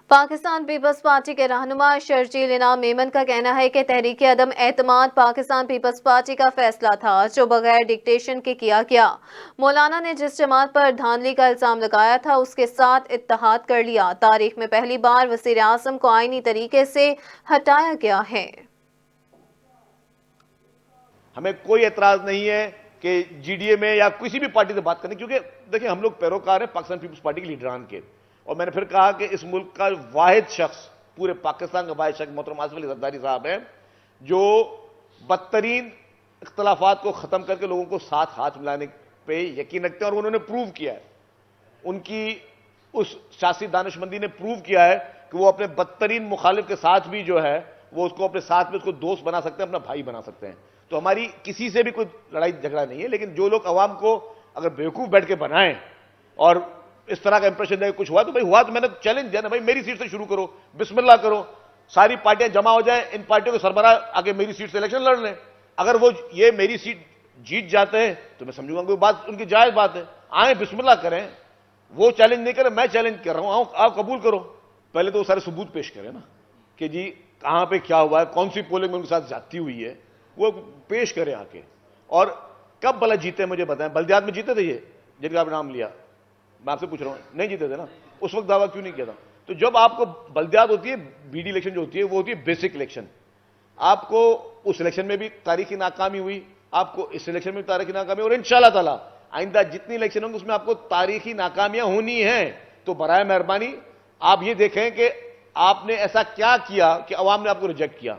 Pakistan Peoples party کے رہنما شرجیل انعام میمن کا کہنا ہے کہ تحریک عدم اعتماد پاکستان پیپلز پارٹی کا فیصلہ تھا جو بغیر ڈکٹیشن کے کیا گیا۔ مولانا نے جس جماعت پر دھاندلی کا الزام لگایا تھا اس کے ساتھ اتحاد کر لیا۔ تاریخ میں پہلی بار وزیر اعظم کو آئینی طریقے سے ہٹایا گیا ہے۔ ہمیں کوئی اعتراض نہیں ہے کہ جی ڈی اے میں یا کسی بھی پارٹی سے بات کرنے، کیونکہ دیکھیں ہم لوگ پیروکار ہیں پاکستان پیپلز پارٹی کے لیڈران کے، اور میں نے پھر کہا کہ اس ملک کا واحد شخص، پورے پاکستان کا واحد شخص محترم آصف علی زرداری صاحب ہیں، جو بدترین اختلافات کو ختم کر کے لوگوں کو ساتھ ہاتھ ملانے پہ یقین رکھتے ہیں، اور انہوں نے پروو کیا ہے، ان کی اس سیاسی دانشمندی نے پروو کیا ہے کہ وہ اپنے بدترین مخالف کے ساتھ بھی جو ہے وہ اس کو اپنے ساتھ میں اس کو دوست بنا سکتے ہیں، اپنا بھائی بنا سکتے ہیں۔ تو ہماری کسی سے بھی کوئی لڑائی جھگڑا نہیں ہے، لیکن جو لوگ عوام کو اگر بیوقوف بیٹھ کے بنائیں اور اس طرح کا امپریشن دے کچھ ہوا تو بھائی ہوا، تو میں نے چیلنج دیا نا، بھائی میری سیٹ سے شروع کرو، بسم اللہ کرو، ساری پارٹیاں جمع ہو جائیں، ان پارٹیوں کے سربراہ آگے میری سیٹ سے الیکشن لڑ لیں، اگر وہ یہ میری سیٹ جیت جاتے ہیں تو میں سمجھوں گا کوئی بات ان کی جائز بات ہے، آئیں بسم اللہ کریں، وہ چیلنج نہیں کریں، میں چیلنج کر رہا ہوں، آپ قبول کرو، پہلے تو وہ سارے ثبوت پیش کریں نا کہ جی کہاں پہ کیا ہوا ہے، کون سی پولنگ میں ان کے ساتھ زیادتی ہوئی ہے، وہ پیش کریں آ کے، اور کب بھلا جیتے ہیں مجھے بتائیں، بلدیات میں جیتے تھے یہ جن کا آپ نام لیا، میں آپ سے پوچھ رہا ہوں، نہیں جیتے تھے نا، اس وقت دعویٰ کیوں نہیں کیا تھا؟ تو جب آپ کو بلدیات ہوتی ہے، بی ڈی الیکشن جو ہوتی ہے وہ ہوتی ہے بیسک الیکشن، آپ کو اس الیکشن میں بھی تاریخی ناکامی ہوئی، آپ کو اس الیکشن میں بھی تاریخی ناکامی، اور انشاءاللہ تعالی آئندہ جتنی الیکشن ہوں گے اس میں آپ کو تاریخی ناکامیاں ہونی ہیں، تو برائے مہربانی آپ یہ دیکھیں کہ آپ نے ایسا کیا کیا کہ عوام نے آپ کو ریجیکٹ کیا۔